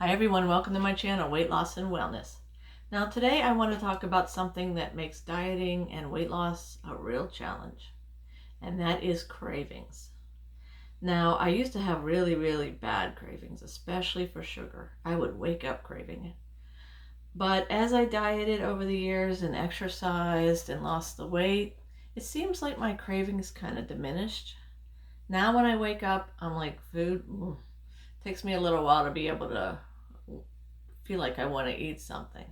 Hi everyone, welcome to my channel, Weight Loss and Wellness. Now today I want to talk about something that makes dieting and weight loss a real challenge, and that is cravings. Now I used to have really bad cravings, especially for sugar. I would wake up craving it. But as I dieted over the years and exercised and lost the weight, it seems like my cravings kind of diminished. Now when I wake up, I'm like, food, takes me a little while to be able to feel like I want to eat something.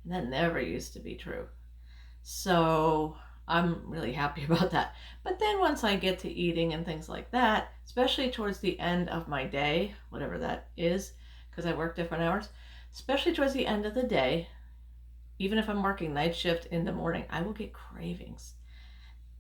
And that never used to be true. So I'm really happy about that. But then once I get to eating and things like that, especially towards the end of my day, whatever that is, because I work different hours, especially towards the end of the day, even if I'm working night shift in the morning, I will get cravings.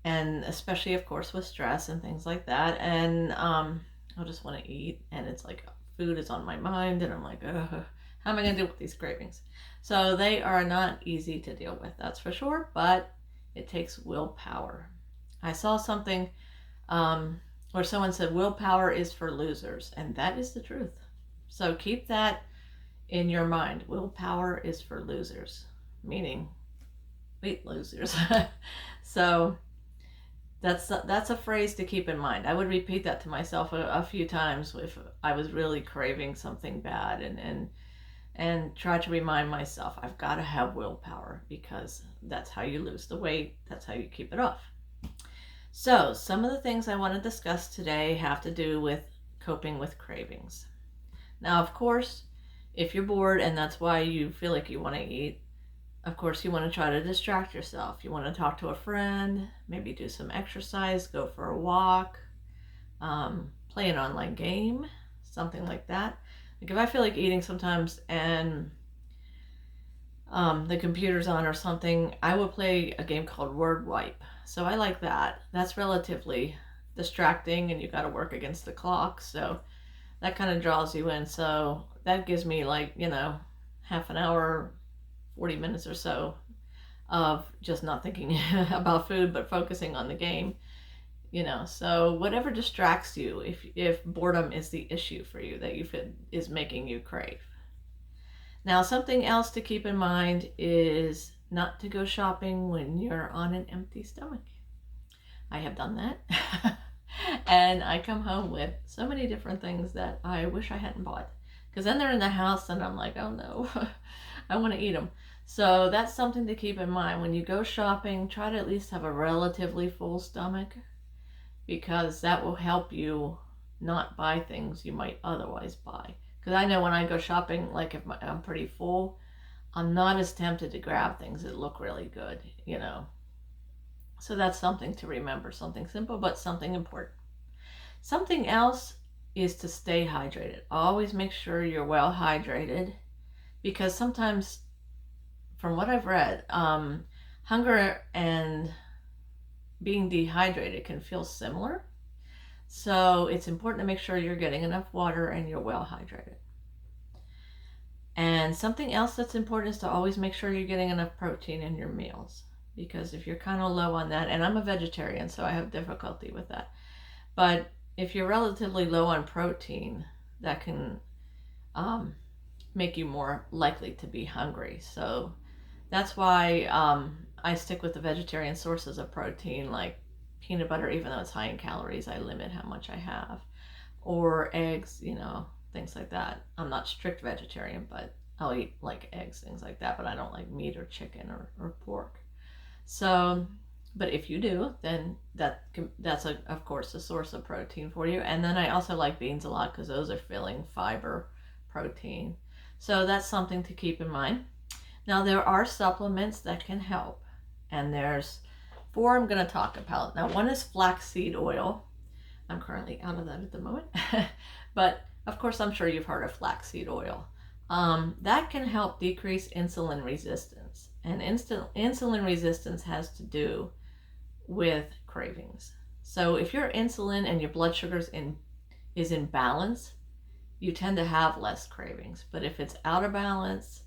And especially, of course, with stress and things like that. And I'll just want to eat. And it's like food is on my mind. And I'm like, ugh, how am I going to deal with these cravings? So they are not easy to deal with, that's for sure. But it takes willpower. I saw something where someone said willpower is for losers. And that is the truth. So keep that in your mind. Willpower is for losers, meaning weight losers. So that's a phrase to keep in mind. I would repeat that to myself a few times if I was really craving something bad, and try to remind myself I've got to have willpower, because that's how you lose the weight. That's how you keep it off. So some of the things I want to discuss today have to do with coping with cravings. Now, of course, if you're bored and that's why you feel like you want to eat, of course, you want to try to distract yourself. You want to talk to a friend, maybe do some exercise, go for a walk, play an online game, something like that. Like if I feel like eating sometimes and the computer's on or something, I will play a game called Word Wipe. So I like that. That's relatively distracting, and you got to work against the clock. So that kind of draws you in. So that gives me half an hour, 40 minutes or so of just not thinking about food but focusing on the game. So whatever distracts you, if boredom is the issue for you that you feel is making you crave. Now, something else to keep in mind is not to go shopping when you're on an empty stomach. I have done that. And I come home with so many different things that I wish I hadn't bought, because then they're in the house and I'm like, oh no, I want to eat them. So that's something to keep in mind. When you go shopping, try to at least have a relatively full stomach, because that will help you not buy things you might otherwise buy. Because I know when I go shopping, like if I'm pretty full, I'm not as tempted to grab things that look really good. So that's something to remember, something simple, but something important. Something else is to stay hydrated. Always make sure you're well hydrated, because sometimes, from what I've read, hunger and being dehydrated can feel similar. So it's important to make sure you're getting enough water and you're well hydrated. And something else that's important is to always make sure you're getting enough protein in your meals, because if you're kind of low on that, and I'm a vegetarian, so I have difficulty with that, but if you're relatively low on protein, that can make you more likely to be hungry. So that's why I stick with the vegetarian sources of protein, like peanut butter. Even though it's high in calories, I limit how much I have. Or eggs, things like that. I'm not strict vegetarian, but I'll eat like eggs, things like that, but I don't like meat or chicken or pork. So, but if you do, then that's of course a source of protein for you. And then I also like beans a lot, because those are filling, fiber, protein. So that's something to keep in mind. Now, there are supplements that can help, and there's 4 I'm going to talk about. Now, one is flaxseed oil. I'm currently out of that at the moment, but of course I'm sure you've heard of flaxseed oil. That can help decrease insulin resistance, and insulin resistance has to do with cravings. So if your insulin and your blood sugars is in balance, you tend to have less cravings. But if it's out of balance,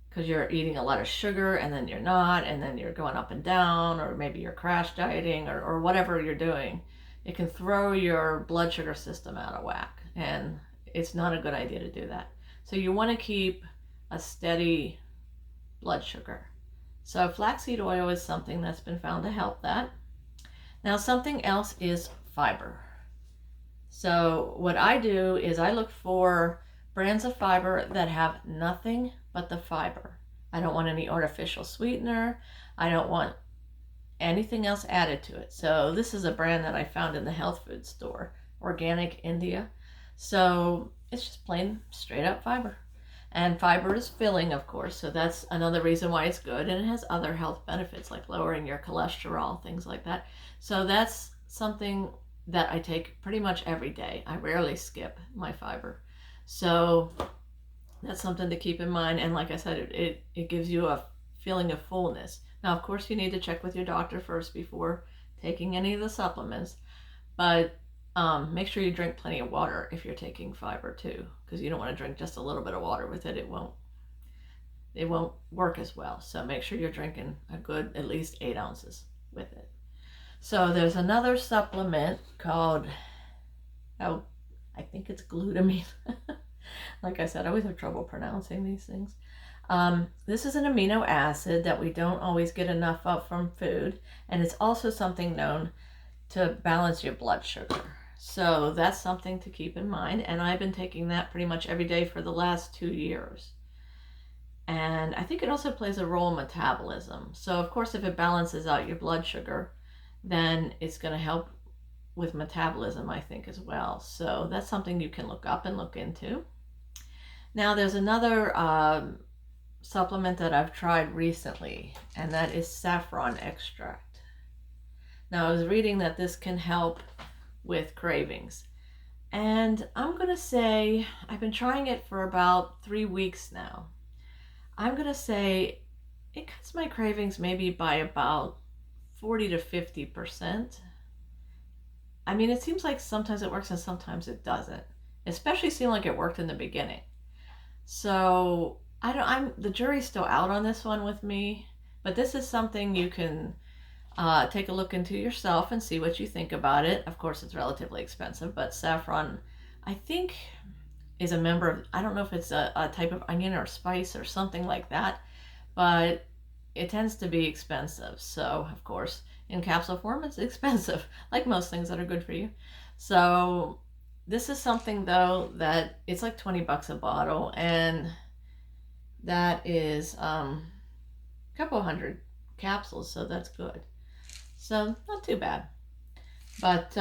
because you're eating a lot of sugar and then you're not, and then you're going up and down, or maybe you're crash dieting, or whatever you're doing, it can throw your blood sugar system out of whack, and it's not a good idea to do that. So you want to keep a steady blood sugar. So flaxseed oil is something that's been found to help that. Now something else is fiber. So what I do is I look for brands of fiber that have nothing but the fiber. I don't want any artificial sweetener. I don't want anything else added to it. So this is a brand that I found in the health food store, Organic India. So it's just plain straight up fiber. And fiber is filling, of course, so that's another reason why it's good. And it has other health benefits like lowering your cholesterol, things like that. So that's something that I take pretty much every day. I rarely skip my fiber. So that's something to keep in mind. And like I said, it gives you a feeling of fullness. Now, of course, you need to check with your doctor first before taking any of the supplements. But make sure you drink plenty of water if you're taking fiber too, because you don't want to drink just a little bit of water with it. It won't work as well. So make sure you're drinking a good at least 8 ounces with it. So there's another supplement called, oh, I think it's glutamine. Like I said, I always have trouble pronouncing these things. This is an amino acid that we don't always get enough of from food, and it's also something known to balance your blood sugar. So that's something to keep in mind, and I've been taking that pretty much every day for the last 2 years. And I think it also plays a role in metabolism. So of course, if it balances out your blood sugar, then it's going to help with metabolism, I think, as well. So that's something you can look up and look into. Now there's another supplement that I've tried recently, and that is saffron extract. Now I was reading that this can help with cravings, and I'm gonna say I've been trying it for about 3 weeks now. I'm gonna say it cuts my cravings maybe by about 40 to 50%. I mean, it seems like sometimes it works and sometimes it doesn't. Especially seemed like it worked in the beginning. So the jury's still out on this one with me, but this is something you can take a look into yourself and see what you think about it. Of course, it's relatively expensive, but saffron, I think, is a member of, I don't know if it's a type of onion or spice or something like that, but it tends to be expensive. So, of course, in capsule form, it's expensive, like most things that are good for you. So this is something, though, that it's like 20 bucks a bottle, and that is a couple hundred capsules, so that's good. So not too bad. But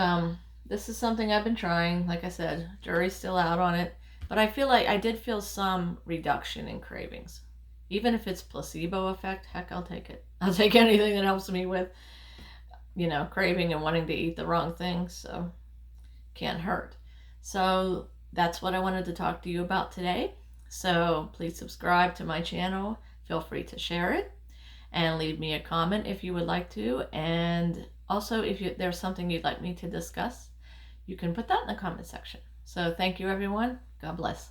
this is something I've been trying. Like I said, jury's still out on it, but I feel like I did feel some reduction in cravings. Even if it's placebo effect, heck, I'll take it. I'll take anything that helps me with, craving and wanting to eat the wrong things. So can't hurt. So that's what I wanted to talk to you about today. So please subscribe to my channel. Feel free to share it and leave me a comment if you would like to. And also, if there's something you'd like me to discuss, you can put that in the comment section. So thank you, everyone. God bless.